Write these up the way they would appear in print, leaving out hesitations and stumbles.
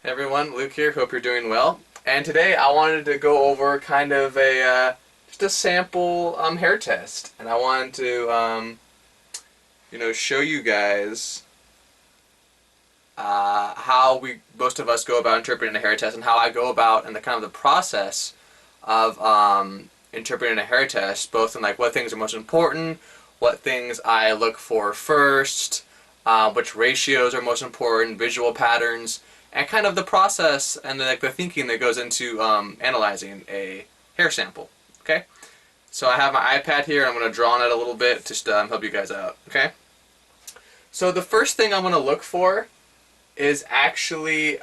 Hey everyone, Luke here. Hope you're doing well. And today I wanted to go over kind of a just a sample hair test, and I wanted to show you guys how most of us go about interpreting a hair test, and how I go about and the kind of the process of interpreting a hair test, both in like what things are most important, what things I look for first, which ratios are most important, visual patterns, and kind of the process and the thinking that goes into analyzing a hair sample. Okay, so I have my iPad here. I'm going to draw on it a little bit just to help you guys out. Okay, so the first thing I'm going to look for is actually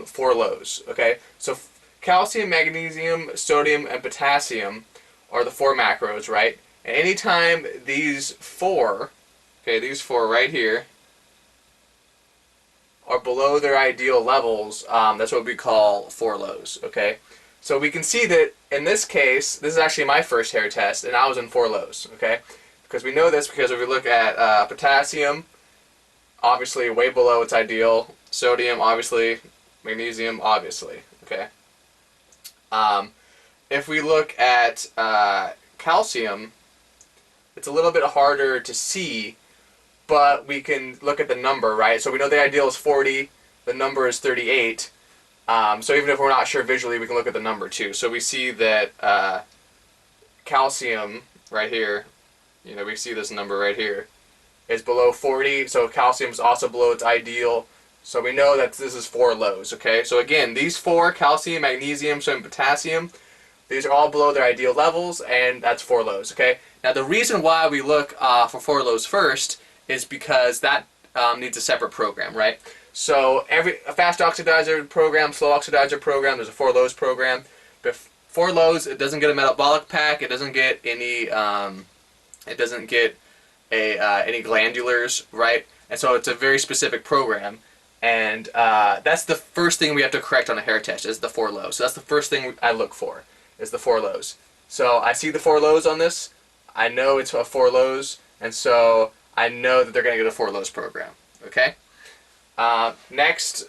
four lows. Okay, so calcium, magnesium, sodium, and potassium are the four macros, right? And anytime these four right here are below their ideal levels, that's what we call four lows, okay? So we can see that in this case, this is actually my first hair test, and I was in four lows, okay? Because we know this because if we look at potassium, obviously way below its ideal, sodium, obviously, magnesium, obviously, okay? If we look at calcium, it's a little bit harder to see, but we can look at the number, right? So we know the ideal is 40, the number is 38. So even if we're not sure visually, we can look at the number too. So we see that calcium right here, we see this number right here, is below 40. So calcium is also below its ideal. So we know that this is four lows, okay? So again, these four, calcium, magnesium, sodium, potassium, these are all below their ideal levels, and that's four lows, okay? Now the reason why we look for four lows first is because that needs a separate program, right? So a fast oxidizer program, slow oxidizer program, there's a four lows program. But four lows, it doesn't get a metabolic pack, it doesn't get any any glandulars, right? And so it's a very specific program, and that's the first thing we have to correct on a hair test is the four lows. So that's the first thing I look for is the four lows. So I see the four lows on this, I know it's a four lows, and so I know that they're going to get a four lows program. Okay. Next,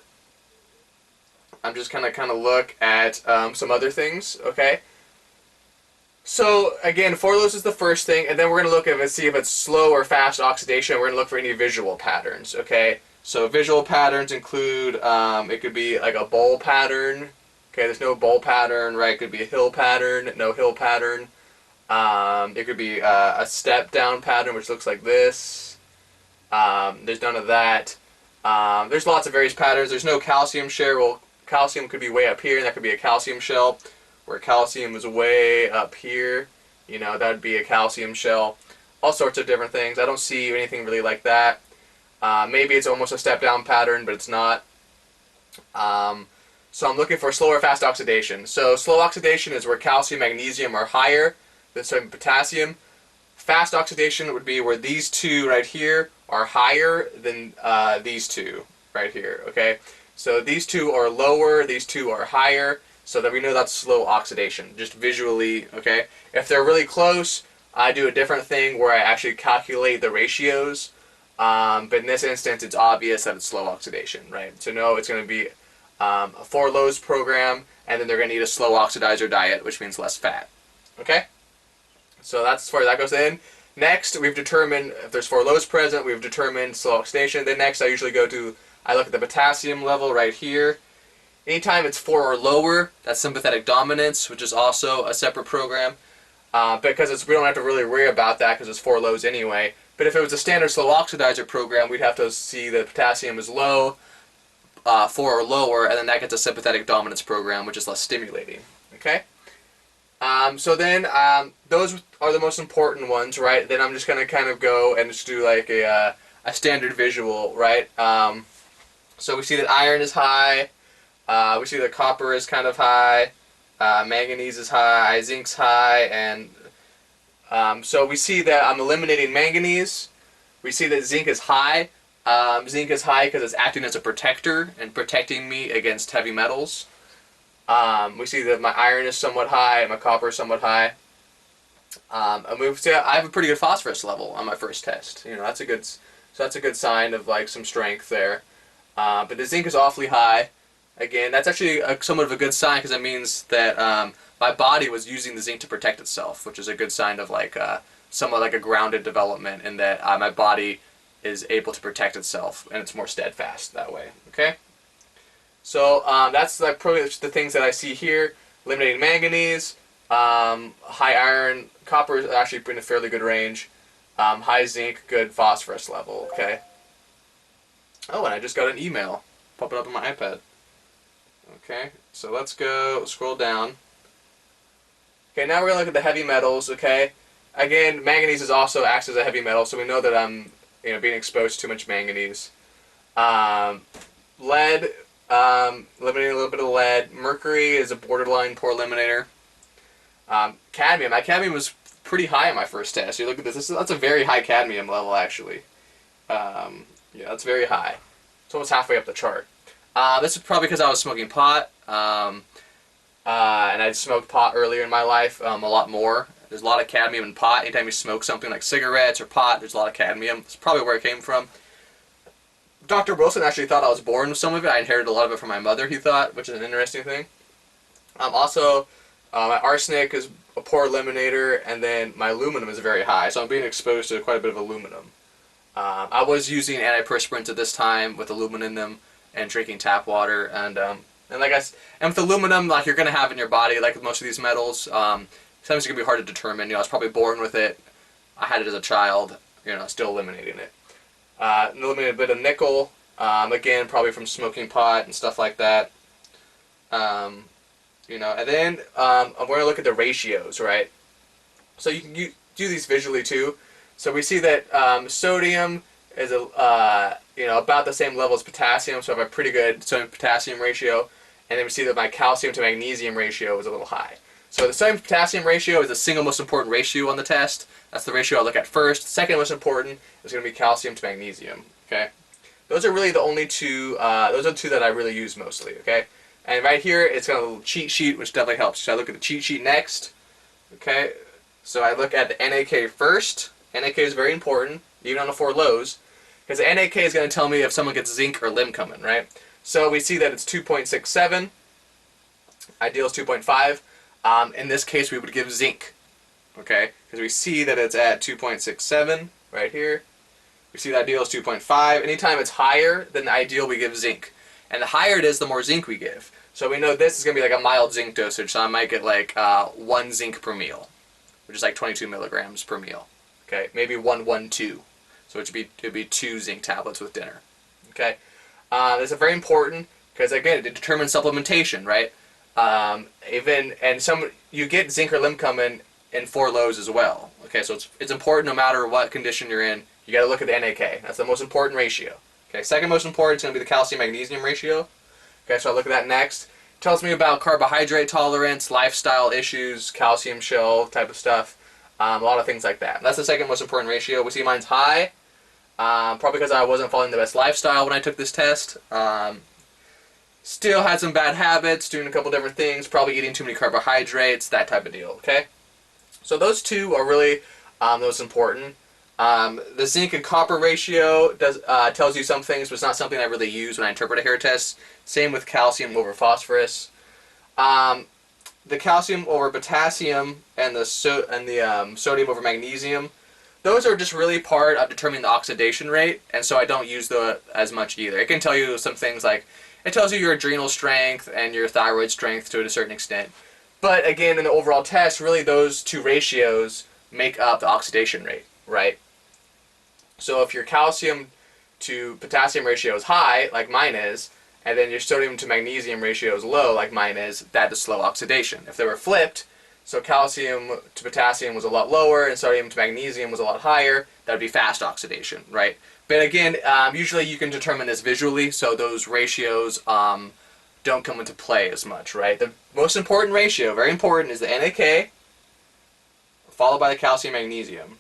I'm just going to kind of look at some other things. Okay. So again, four lows is the first thing, and then we're going to look at it, see if it's slow or fast oxidation. We're going to look for any visual patterns. Okay. So visual patterns include it could be like a bowl pattern. Okay, there's no bowl pattern, right? It could be a hill pattern, no hill pattern. It could be a step down pattern, which looks like this. There's none of that. There's lots of various patterns. There's no calcium share. Well, calcium could be way up here, and that could be a calcium shell. Where calcium is way up here, that would be a calcium shell. All sorts of different things. I don't see anything really like that. Maybe it's almost a step down pattern, but it's not. So I'm looking for slow or fast oxidation. So slow oxidation is where calcium, magnesium are higher than sodium, potassium. Fast oxidation would be where these two right here are higher than these two right here, okay? So these two are lower, these two are higher, so that we know that's slow oxidation, just visually, okay? If they're really close, I do a different thing where I actually calculate the ratios, but in this instance, it's obvious that it's slow oxidation, right? So no, it's going to be a four lows program, and then they're going to eat a slow oxidizer diet, which means less fat, okay? So that's as far as that goes in. Next, we've determined if there's four lows present, we've determined slow oxidation. Then next, I look at the potassium level right here. Anytime it's four or lower, that's sympathetic dominance, which is also a separate program. Because we don't have to really worry about that because it's four lows anyway. But if it was a standard slow oxidizer program, we'd have to see that potassium is low, four or lower, and then that gets a sympathetic dominance program, which is less stimulating. Okay? So then those are the most important ones, right? Then I'm just going to kind of go and just do like a standard visual, right? So we see that iron is high, we see that copper is kind of high, manganese is high, zinc's high, and so we see that I'm eliminating manganese. We see that zinc is high. Zinc is high because it's acting as a protector and protecting me against heavy metals. We see that my iron is somewhat high, my copper is somewhat high. And we see I have a pretty good phosphorus level on my first test. That's a good sign of like some strength there. But the zinc is awfully high. Again, that's actually somewhat of a good sign because it means that my body was using the zinc to protect itself, which is a good sign of like somewhat like a grounded development in that my body is able to protect itself and it's more steadfast that way. Okay, so that's like probably the things that I see here. Eliminating manganese, high iron, copper is actually in a fairly good range. High zinc, good phosphorus level. Okay. Oh, and I just got an email popping up on my iPad. Okay, so let's go scroll down. Okay, now we're gonna look at the heavy metals. Okay, again, manganese is also acts as a heavy metal, so we know that I'm being exposed to too much manganese. Lead, eliminating a little bit of lead. Mercury is a borderline poor eliminator. Cadmium, my cadmium was pretty high in my first test. You look at this. That's a very high cadmium level actually. Yeah, that's very high. It's almost halfway up the chart. This is probably because I was smoking pot, and I'd smoked pot earlier in my life a lot more. There's a lot of cadmium in pot. Anytime you smoke something like cigarettes or pot, there's a lot of cadmium. That's probably where it came from. Dr. Wilson actually thought I was born with some of it. I inherited a lot of it from my mother, he thought, which is an interesting thing. Also, my arsenic is a poor eliminator, and then my aluminum is very high, so I'm being exposed to quite a bit of aluminum. I was using antiperspirants at this time with aluminum in them and drinking tap water, and with aluminum, like you're gonna have in your body, like with most of these metals, sometimes it can be hard to determine. I was probably born with it. I had it as a child. Still eliminating it. Eliminated a bit of nickel. Again, probably from smoking pot and stuff like that. And then I'm going to look at the ratios, right? So you can do these visually too. So we see that sodium is about the same level as potassium, so I have a pretty good sodium-potassium ratio. And then we see that my calcium to magnesium ratio is a little high. So the sodium-potassium ratio is the single most important ratio on the test. That's the ratio I look at first. Second most important is going to be calcium to magnesium. Okay, those are really the only two. Those are the two that I really use mostly. Okay, and right here it's got a little cheat sheet, which definitely helps. So I look at the cheat sheet next. Okay, so I look at the NAK first. NAK is very important, even on the 4 lows, because the NAK is going to tell me if someone gets zinc or limb coming, right? So we see that it's 2.67. Ideal is 2.5. In this case, we would give zinc, okay? Because we see that it's at 2.67 right here. We see the ideal is 2.5. Anytime it's higher than the ideal, we give zinc. And the higher it is, the more zinc we give. So we know this is going to be like a mild zinc dosage, so I might get like 1 zinc per meal, which is like 22 milligrams per meal. Okay, maybe 112. So it would be 2 zinc tablets with dinner. Okay, this is very important because again, it determines supplementation, right? You get zinc or limb coming in 4 lows as well. Okay, so it's important no matter what condition you're in. You got to look at the NAK. That's the most important ratio. Okay, second most important is going to be the calcium magnesium ratio. Okay, so I look at that next. It tells me about carbohydrate tolerance, lifestyle issues, calcium shell type of stuff. A lot of things like that. That's the second most important ratio. We see mine's high, probably because I wasn't following the best lifestyle when I took this test. Still had some bad habits, doing a couple different things, probably eating too many carbohydrates, that type of deal, okay? So those two are really most important. The zinc and copper ratio tells you some things, but it's not something I really use when I interpret a hair test. Same with calcium over phosphorus. The calcium over potassium and the sodium over magnesium, those are just really part of determining the oxidation rate, and so I don't use those as much either. It can tell you some things like, it tells you your adrenal strength and your thyroid strength to a certain extent. But again, in the overall test, really those two ratios make up the oxidation rate, right? So if your calcium to potassium ratio is high, like mine is, and then your sodium to magnesium ratio is low, like mine is, that is slow oxidation. If they were flipped, so calcium to potassium was a lot lower and sodium to magnesium was a lot higher, that would be fast oxidation, right? But again, usually you can determine this visually, so those ratios don't come into play as much, right? The most important ratio, very important, is the NAK, followed by the calcium magnesium.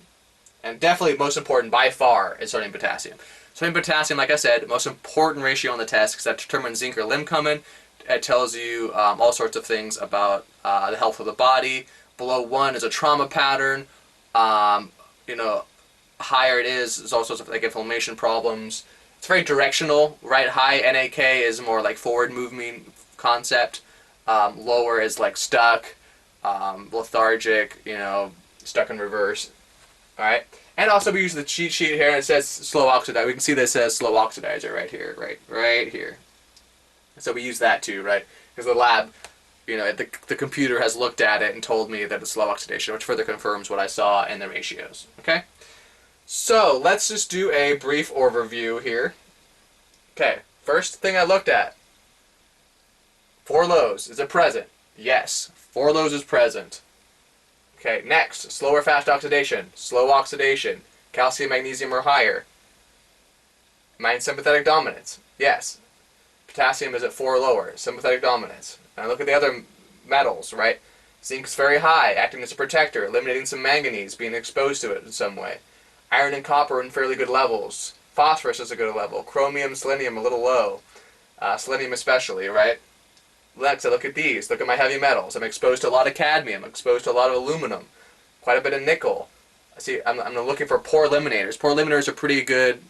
And definitely most important by far is sodium potassium. Sodium potassium, like I said, most important ratio on the test because that determines zinc or limb coming. It tells you all sorts of things about the health of the body. Below 1 is a trauma pattern. Higher it is, there's all sorts of like inflammation problems. it's very directional, right? High NAK is more like forward moving concept. Lower is like stuck, lethargic, you know, stuck in reverse. All right. And also we use the cheat sheet here, and it says slow oxidizer. We can see that it says slow oxidizer right here, right here. So we use that too, right? Because the lab, you know, the computer has looked at it and told me that it's slow oxidation, which further confirms what I saw in the ratios. Okay. So let's just do a brief overview here. Okay. First thing I looked at. 4 lows. Is it present? Yes. 4 lows is present. Okay, next, slow or fast oxidation. Slow oxidation. Calcium, magnesium are higher. Am I in sympathetic dominance? Yes. Potassium is at 4 or lower. Sympathetic dominance. Now look at the other metals, right? Zinc is very high, acting as a protector, eliminating some manganese, being exposed to it in some way. Iron and copper are in fairly good levels. Phosphorus is a good level. Chromium, selenium a little low. Selenium especially, right? Next, I look at these. Look at my heavy metals. I'm exposed to a lot of cadmium. I'm exposed to a lot of aluminum. Quite a bit of nickel. See, I'm looking for poor eliminators. Poor eliminators are pretty good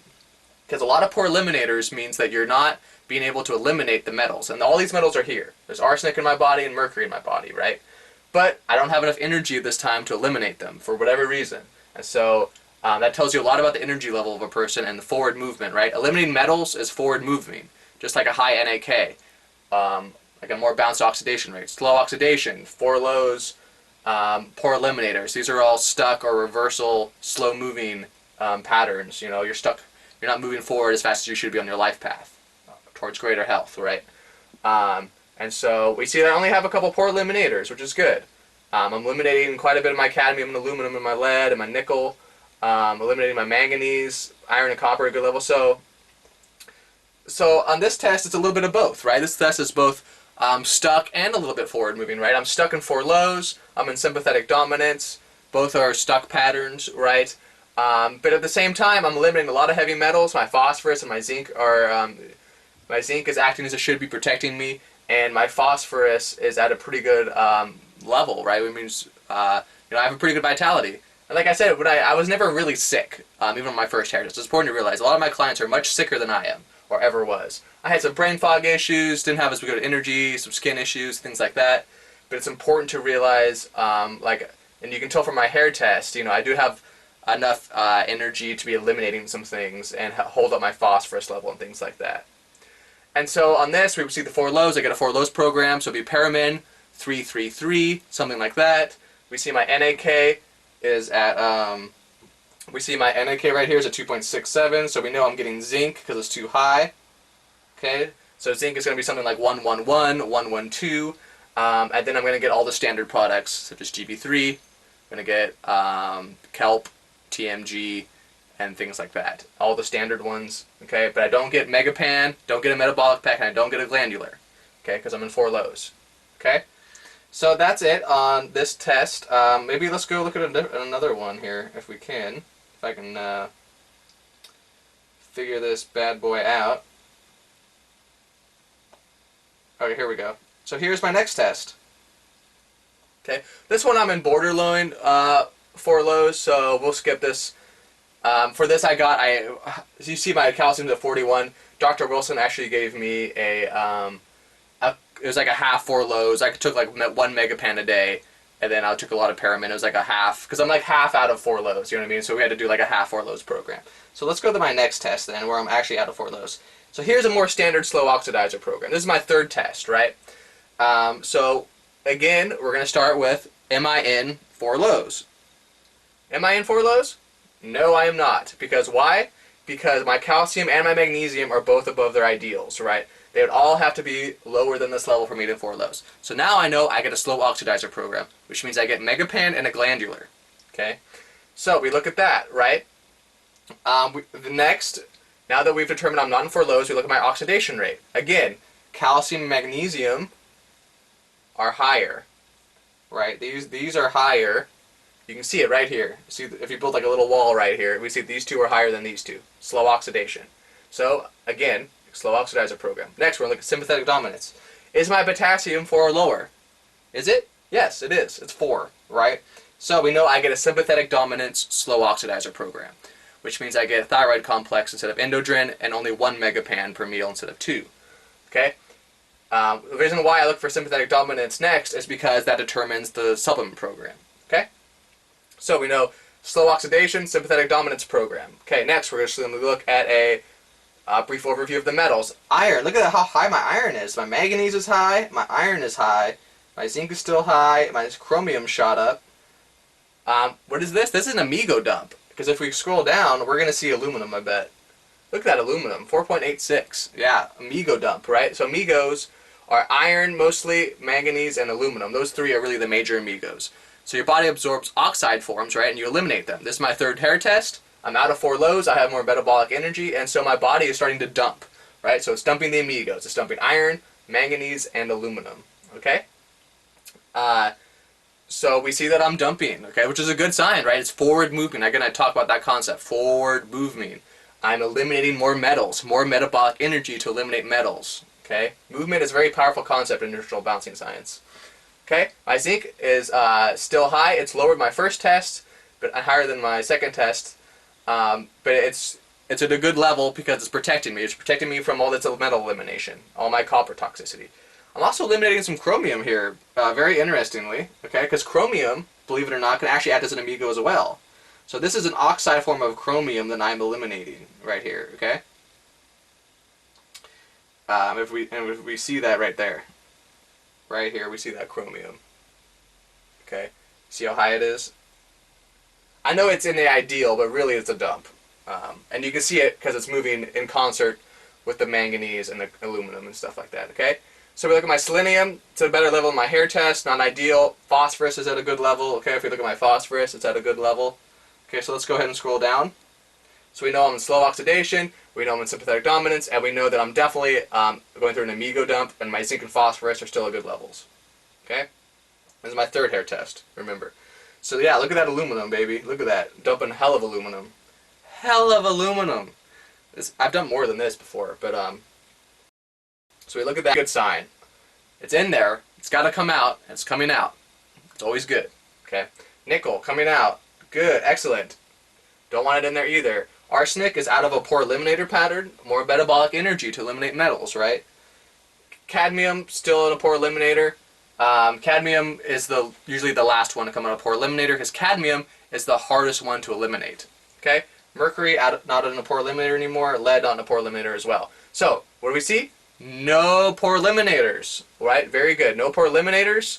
because a lot of poor eliminators means that you're not being able to eliminate the metals. And all these metals are here. There's arsenic in my body and mercury in my body, right? But I don't have enough energy at this time to eliminate them for whatever reason. And so that tells you a lot about the energy level of a person and the forward movement, right? Eliminating metals is forward moving, just like a high NAK. Like a more balanced oxidation rate. Slow oxidation, 4 lows, poor eliminators. These are all stuck or reversal, slow moving patterns. You know, you're stuck, you're not moving forward as fast as you should be on your life path towards greater health, right? And so we see that I only have a couple poor eliminators, which is good. I'm eliminating quite a bit of my cadmium and aluminum and my lead and my nickel, eliminating my manganese, iron and copper at a good level. So on this test, it's a little bit of both, right? This test is both stuck and a little bit forward moving, right? I'm stuck in 4 lows. I'm in sympathetic dominance. Both are stuck patterns, right? But at the same time, I'm eliminating a lot of heavy metals. My phosphorus and my zinc are, my zinc is acting as it should be, protecting me, and my phosphorus is at a pretty good level, right? Which means, you know, I have a pretty good vitality. And like I said, I was never really sick, even on my first hair test. It's important to realize a lot of my clients are much sicker than I am, or ever was. I had some brain fog issues, didn't have as good energy, some skin issues, things like that. But it's important to realize, and you can tell from my hair test, you know, I do have enough energy to be eliminating some things and hold up my phosphorus level and things like that. And so on this, we see the 4 lows. I get a 4 lows program, so it'll be Paramin, 333, something like that. We see my NAK is at, we see my NAK right here is at 2.67, so we know I'm getting zinc because it's too high. Okay, so zinc is going to be something like 111, 112, and then I'm going to get all the standard products such as GB3. I'm going to get kelp, TMG, and things like that. All the standard ones, okay? But I don't get Megapan, don't get a metabolic pack, and I don't get a glandular, okay? Because I'm in 4 lows, okay? So that's it on this test. Maybe let's go look at another one here if we can. If I can figure this bad boy out. Okay, here we go. So here's my next test. Okay, this one I'm in borderline 4 lows, so we'll skip this. For this as you see my calcium's at 41. Dr. Wilson actually gave me it was like a half 4 lows. I took like 1 megapan a day, and then I took a lot of Paramin. It was like a half, because I'm like half out of 4 lows, you know what I mean? So we had to do like a half 4 lows program. So let's go to my next test then, where I'm actually out of 4 lows. So here's a more standard slow oxidizer program. This is my 3rd test, right? So again, we're going to start with, am I in 4 lows? Am I in 4 lows? No, I am not. Because why? Because my calcium and my magnesium are both above their ideals, right? They would all have to be lower than this level for me to 4 lows. So now I know I get a slow oxidizer program, which means I get Megapan and a glandular. Okay? So we look at that, right? Next, now that we've determined I'm not in 4 lows, we look at my oxidation rate. Again, calcium and magnesium are higher, right? These are higher. You can see it right here. See, if you build like a little wall right here, we see these two are higher than these two. Slow oxidation. So again, slow oxidizer program. Next, we're going to look at sympathetic dominance. Is my potassium 4 or lower? Is it? Yes, it is. It's 4, right? So we know I get a sympathetic dominance slow oxidizer program. which means I get a thyroid complex instead of endodrin, and only 1 megapan per meal instead of 2. Okay? The reason why I look for sympathetic dominance next is because that determines the supplement program. Okay? So we know slow oxidation, sympathetic dominance program. Okay, next we're just going to look at a brief overview of the metals. Iron. Look at how high my iron is. My manganese is high. My iron is high. My zinc is still high. My chromium shot up. What is this? This is an amigo dump. Because if we scroll down, we're going to see aluminum, I bet. Look at that aluminum. 4.86. Yeah, amigo dump, right? So amigos are iron mostly, manganese, and aluminum. Those three are really the major amigos. So your body absorbs oxide forms, right? And you eliminate them. This is my third hair test. I'm out of 4 lows. I have more metabolic energy. And so my body is starting to dump, right? So it's dumping the amigos. It's dumping iron, manganese, and aluminum. Okay? So we see that I'm dumping, okay, which is a good sign, right? It's forward movement. Again, I talk about that concept, forward moving. I'm eliminating more metals, more metabolic energy to eliminate metals, okay? Movement is a very powerful concept in nutritional balancing science. Okay, my zinc is still high. It's lowered my first test, but higher than my second test. But it's at a good level because it's protecting me. It's protecting me from all this metal elimination, all my copper toxicity. I'm also eliminating some chromium here, very interestingly, okay? Because chromium, believe it or not, can actually act as an amigo as well. So this is an oxide form of chromium that I'm eliminating right here, okay? If we see that right there, right here, we see that chromium. Okay, see how high it is? I know it's in the ideal, but really it's a dump. And you can see it because it's moving in concert with the manganese and the aluminum and stuff like that, okay? So we look at my selenium, it's at a better level in my hair test, not ideal. Phosphorus is at a good level, okay? If we look at my phosphorus, it's at a good level. Okay, so let's go ahead and scroll down. So we know I'm in slow oxidation, we know I'm in sympathetic dominance, and we know that I'm definitely going through an amigo dump, and my zinc and phosphorus are still at good levels. Okay? This is my third hair test, remember. So yeah, look at that aluminum, baby. Look at that. Dumping hell of aluminum. Hell of aluminum. I've done more than this before, but so we look at that. Good sign. It's in there. It's got to come out. And it's coming out. It's always good. Okay. Nickel coming out. Good. Excellent. Don't want it in there either. Arsenic is out of a poor eliminator pattern. More metabolic energy to eliminate metals, right? Cadmium still in a poor eliminator. Cadmium is usually the last one to come out of a poor eliminator because cadmium is the hardest one to eliminate. Okay. Mercury not in a poor eliminator anymore. Lead not in a poor eliminator as well. So what do we see? No poor eliminators, right? Very good. No poor eliminators.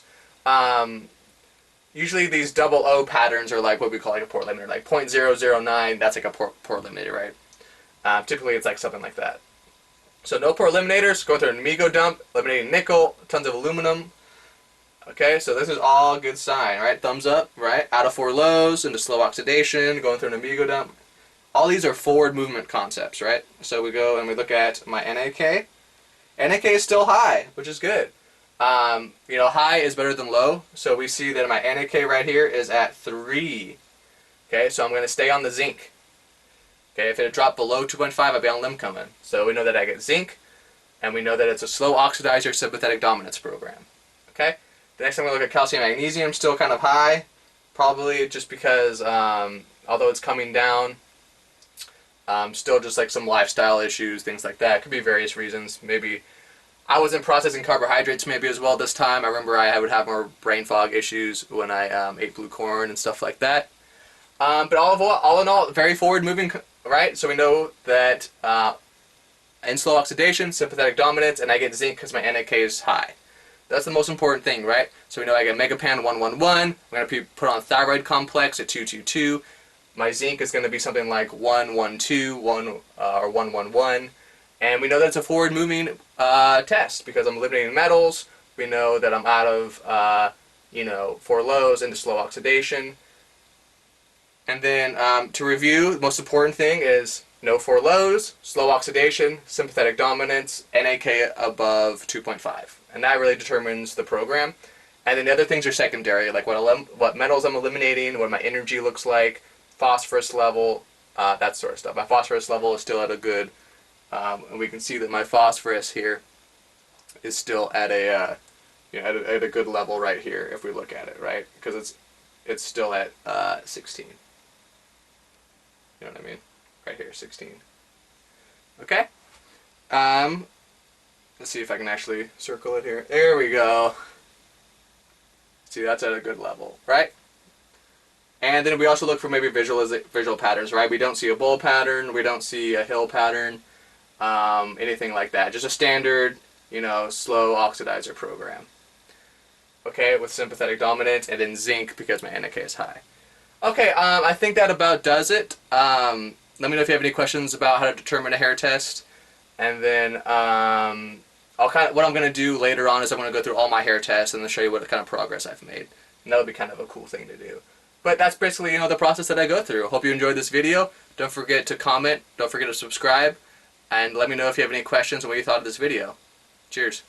Usually these double O patterns are like what we call like a poor eliminator, like 0.009. That's like a poor eliminator, right? Typically it's like something like that. So no poor eliminators. Going through an amigo dump, eliminating nickel, tons of aluminum. Okay, so this is all a good sign, right? Thumbs up, right? Out of 4 lows into slow oxidation, going through an amigo dump. All these are forward movement concepts, right? So we go and we look at my NAK. NAK is still high, which is good. You know, high is better than low, so we see that my NAK right here is at 3. Okay, so I'm going to stay on the zinc. Okay, if it had dropped below 2.5, I'd be on limb coming. So we know that I get zinc, and we know that it's a slow oxidizer sympathetic dominance program. Okay, the next time we look at calcium magnesium, still kind of high, probably just because although it's coming down, still just like some lifestyle issues, things like that. Could be various reasons. Maybe I wasn't processing carbohydrates maybe as well this time. I remember I would have more brain fog issues when I ate blue corn and stuff like that. But all in all, very forward moving, right? So we know that in slow oxidation, sympathetic dominance, and I get zinc because my NAK is high. That's the most important thing, right? So we know I get megapan 111. I'm going to put on thyroid complex at 222. My zinc is going to be something like 112, or 111. And we know that it's a forward-moving test because I'm eliminating metals. We know that I'm out of, 4 lows into slow oxidation. And then to review, the most important thing is no 4 lows, slow oxidation, sympathetic dominance, NAK above 2.5. And that really determines the program. And then the other things are secondary, like what metals I'm eliminating, what my energy looks like, phosphorus level, that sort of stuff. My phosphorus level is still at a good, and we can see that my phosphorus here is still at a at a good level right here if we look at it, right? Because it's still at 16. You know what I mean? right here, 16. Okay. Let's see if I can actually circle it here. There we go. See, that's at a good level, right? And then we also look for maybe visual patterns, right? We don't see a bowl pattern, we don't see a hill pattern, anything like that. Just a standard, slow oxidizer program. Okay, with sympathetic dominance, and then zinc because my NK is high. Okay, I think that about does it. Let me know if you have any questions about how to determine a hair test, and then what I'm going to do later on is I'm going to go through all my hair tests and then show you what kind of progress I've made. And that would be kind of a cool thing to do. But that's basically, the process that I go through. Hope you enjoyed this video. Don't forget to comment. Don't forget to subscribe. And let me know if you have any questions and what you thought of this video. Cheers.